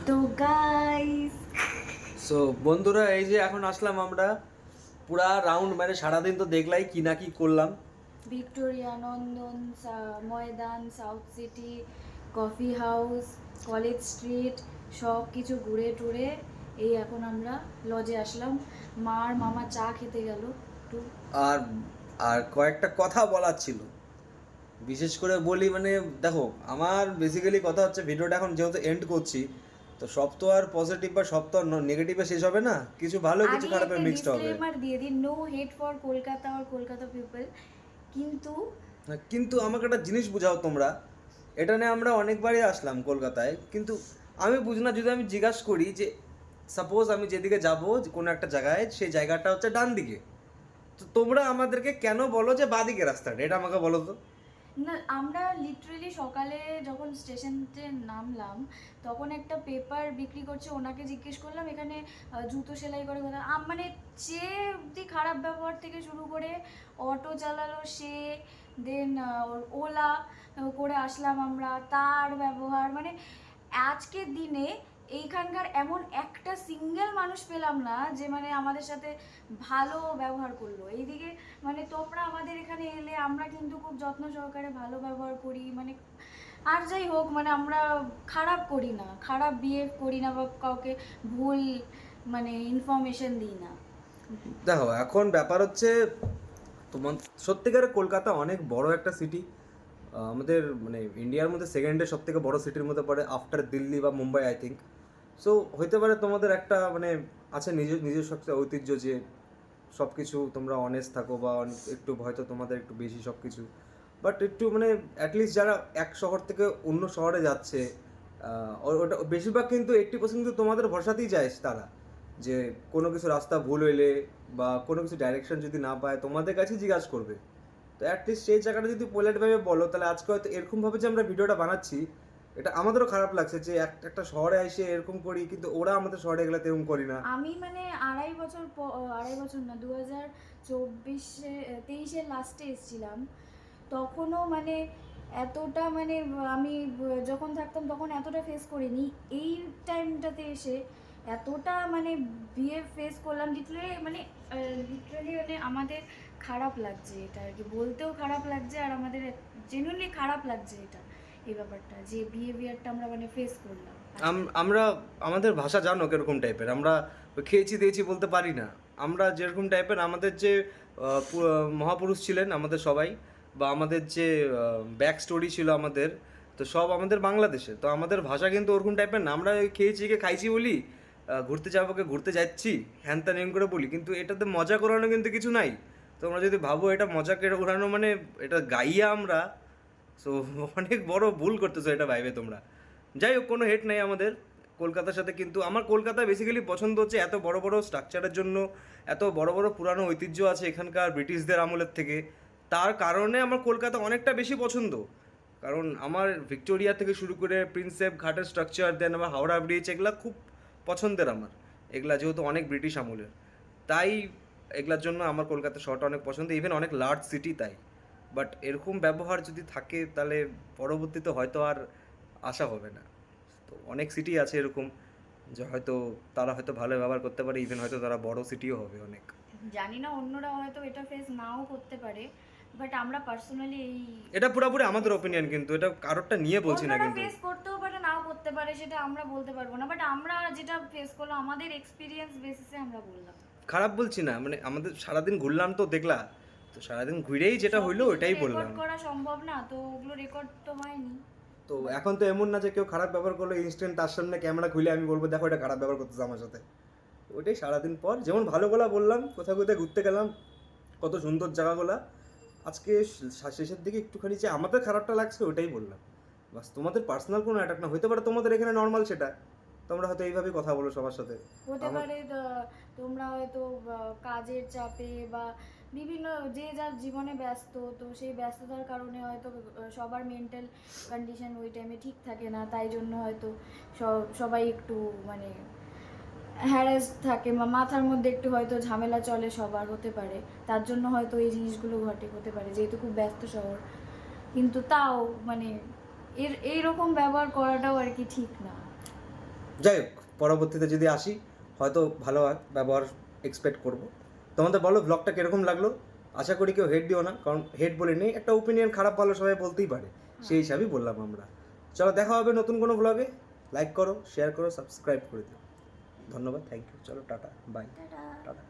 তো guys, so বন্ধুরা, এই যে এখন আসলাম আমরা পুরা রাউন্ড, মানে সারাদিন তো দেখলাই কি না কি করলাম। Victoria, Nandan, Maidan, South City, Coffee House, College Street সব কিছু ঘুরে টুরে এই এখন আমরা লজে আসলাম। মার মামা চা খেতে গেল একটু। আর আর কয়েকটা কথা বলার ছিল, বিশেষ করে বলি, মানে দেখো, আমার বেসিক্যালি কথা হচ্ছে, ভিডিওটা এখন যেহেতু এন্ড করছি, তো সব তো আর পজিটিভ বা সব তো নেগেটিভে শেষ হবে না, কিছু ভালো কিছু আগে খারাপের একটা মিক্সড হবে। ডিসক্লেমার দিয়ে দিই, নো হেট ফর কলকাতা আর কলকাতা পিপল। কিন্তু কিন্তু আমাকে একটা জিনিস বুঝাও তোমরা, এটা নিয়ে আমরা অনেকবারই আসলাম কলকাতায়, কিন্তু আমি বুঝি না, যদি আমি জিজ্ঞাসা করি যে সাপোজ আমি যেদিকে যাবো কোনো একটা জায়গায়, সেই জায়গাটা হচ্ছে ডান দিকে, তো তোমরা আমাদেরকে কেন বলো যে বাদিকে রাস্তাটা, এটা আমাকে বলো তো। না, আমরা লিটারেলি সকালে যখন স্টেশনতে নামলাম তখন একটা পেপার বিক্রি করছে, ওনাকে জিজ্ঞেস করলাম এখানে জুতো সেলাই করে কথা মানে যে অব্দি খারাপ ব্যবহার থেকে শুরু করে অটো চালালো সে, দেন ওলা করে আসলাম আমরা, তার ব্যবহার মানে আজকের দিনে এইখানকার এমন একটা সিঙ্গেল মানুষ পেলাম না যে মানে আমাদের সাথে ভালো ব্যবহার করলো। এইদিকে মানে তোমরা আমাদের এখানে এলে আমরা কিন্তু খুব যত্ন সহকারে ভালো ব্যবহার করি, মানে আর যাই হোক মানে আমরা খারাপ করি না, খারাপ বিহেভ করি না বা কাউকে ভুল মানে ইনফরমেশন দিই না। দেখো, এখন ব্যাপার হচ্ছে, তোমার সত্যিকারের কলকাতা অনেক বড় একটা সিটি, আমাদের মানে ইন্ডিয়ার মধ্যে সেকেন্ডে সব থেকে বড় সিটির মধ্যে পড়ে আফটার দিল্লি বা মুম্বাই, আই থিঙ্ক। সো হইতে পারে তোমাদের একটা মানে আছে নিজস্ব একটা ঐতিহ্য, যে সব কিছু তোমরা অনেস্ট থাকো, বা একটু হয়তো তোমাদের একটু বেশি সব কিছু, বাট একটু মানে অ্যাটলিস্ট যারা এক শহর থেকে অন্য শহরে যাচ্ছে, ওটা বেশিরভাগ কিন্তু 80% কিন্তু তোমাদের ভরসাতেই যায় তারা, যে কোনো কিছু রাস্তা ভুল হইলে বা কোনো কিছু ডাইরেকশন যদি না পায় তোমাদের কাছে জিজ্ঞাসা করবে। তো অ্যাটলিস্ট সেই জায়গাটা যদি পোলাইটভাবে বলো, তাহলে আজকে হয়তো এরকমভাবে যে আমরা ভিডিওটা বানাচ্ছি, এটা আমাদেরও খারাপ লাগছে যে একটা শহরে এসে এরকম করি, কিন্তু ওরা আমাদের শহরে গেলে তেরকম করি না। আমি মানে আড়াই বছর না, 2024 23-এর লাস্টে এসেছিলাম, তখনও মানে এতটা মানে আমি যখন থাকতাম তখন এতটা ফেস করিনি। এই টাইমটাতে এসে এতটা মানে বিয়ে ফেস করলাম, লিটারালি মানে আমাদের খারাপ লাগছে এটা আর কি, বলতেও খারাপ লাগছে আর আমাদের জেনুইনলি খারাপ লাগছে এটা, এই ব্যাপারটা যে বিহেভিয়ারটা আমরা মানে ফেস করলাম। আমরা আমাদের ভাষা জানো কিরকম টাইপের, আমরা খেয়েছি দিয়েছি বলতে পারি না। আমরা যেরকম টাইপের, আমাদের যে মহাপুরুষ ছিলেন আমাদের সবাই, বা আমাদের যে ব্যাক স্টোরি ছিল আমাদের, তো সব আমাদের বাংলাদেশে, তো আমাদের ভাষা কিন্তু ওরকম টাইপের না। আমরা ওই খেয়েছি কে খাইছি বলি, ঘুরতে যাবো কে ঘুরতে যাচ্ছি, হ্যান ত্যান এম করে বলি, কিন্তু এটাতে মজা করানো কিন্তু কিছু নাই। তোমরা যদি ভাবো এটা মজা করে উড়ানো মানে এটা গাইয়া আমরা, সো অনেক বড় ভুল করতেছো এটা ভাইবে তোমরা। যাই হোক, কোনো হেট নাই আমাদের কলকাতার সাথে, কিন্তু আমার কলকাতা বেসিক্যালি পছন্দ হচ্ছে এত বড় বড় স্ট্রাকচারের জন্য, এত বড় বড় পুরানো ঐতিহ্য আছে এখানকার ব্রিটিশদের আমলের থেকে, তার কারণে আমার কলকাতা অনেকটা বেশি পছন্দ। কারণ আমার ভিক্টোরিয়া থেকে শুরু করে প্রিন্সেপ ঘাটের স্ট্রাকচার, দেন আমার হাওড়া ব্রিজ, এগুলা খুব পছন্দের আমার, এগুলা যেহেতু অনেক ব্রিটিশ আমলের, তাই এগুলার জন্য আমার কলকাতা শহরটা অনেক পছন্দ, ইভেন অনেক লার্জ সিটি তাই। বাট এরকম ব্যবহার যদি থাকে, তাহলে পরবর্তীতে হয়তো আর আশা হবে না। তো অনেক সিটি আছে এরকম, যে হয়তো তারা হয়তো ভালো ব্যবহার করতে পারে, ইভেন হয়তো তারা বড় সিটিও হবে অনেক। জানি না অন্যরা হয়তো এটা ফেস নাও করতে পারে, বাট আমরা পার্সোনালি এই এটা পুরোপুরি আমাদের ওপিনিয়ন, কিন্তু এটা কারোরটা নিয়ে বলছি না অন্যরা কিন্তু। ফেস করতেও পারে নাও করতে পারে, সেটা আমরা বলতে পারবো না, বাট আমরা যেটা ফেস করলাম আমাদের এক্সপিরিয়েন্স বেসিসে আমরা বললাম। খারাপ বলছি না, মানে আমাদের সারাদিন ঘুরলাম তো দেখলা, তো সারাদিন ঘুরেই যেটা হইলো ওইটাই বললাম। রেকর্ড করা সম্ভব না, তো ওগুলো রেকর্ড তো হয়নি। তো এখন তো এমন না যে কেউ খারাপ ব্যবহার করলো ইনস্ট্যান্ট তার সামনে ক্যামেরা খুলে আমি বলবো দেখো এটা খারাপ ব্যবহার করতেছে আমার সাথে। ওইটাই সারাদিন পর যেমন ভালোগুলা বললাম, কোথাও কোথায় ঘুরতে গেলাম, কত সুন্দর জায়গাগুলা, আজকে শেষের দিকে একটুখানি যে আমাদের খারাপটা লাগছে ওটাই বললাম। বাস, তোমাদের পার্সোনাল কোনো অ্যাটাক না, হতে পারে তোমাদের এখানে নর্মাল সেটা, তোমরা হয়তো এইভাবেই কথা বলো সবার সাথে। হতে পারে তোমরা হয়তো কাজের চাপে বা বিভিন্ন যে যার জীবনে ব্যস্ত, তো সেই ব্যস্ততার কারণে হয়তো সবার মেন্টাল কন্ডিশন ওই টাইমে ঠিক থাকে না, তাই জন্য হয়তো সবাই একটু মানে হ্যারাস থাকে বা মাথার মধ্যে একটু হয়তো ঝামেলা চলে, সবার হতে পারে, তার জন্য হয়তো এই জিনিসগুলো ঘটে, হতে পারে যেহেতু খুব ব্যস্ত শহর। কিন্তু তাও মানে এইরকম ব্যবহার করাটাও আর কি ঠিক না। যাই হোক, পরবর্তীতে যদি আসি হয়তো ভালো ব্যবহার এক্সপেক্ট করব। তোমাদের বলো ব্লগটা কীরকম লাগলো। আশা করি কেউ হেড দিও না, কারণ হেড বলে নেই, একটা ওপিনিয়ন খারাপ ভালো সবাই বলতেই পারে, সেই হিসাবেই বললাম আমরা। চলো দেখা হবে নতুন কোনো ব্লগে। লাইক করো, শেয়ার করো, সাবস্ক্রাইব করে দিও। ধন্যবাদ, থ্যাংক ইউ। চলো টাটা, বাই। টাটা। টাটা।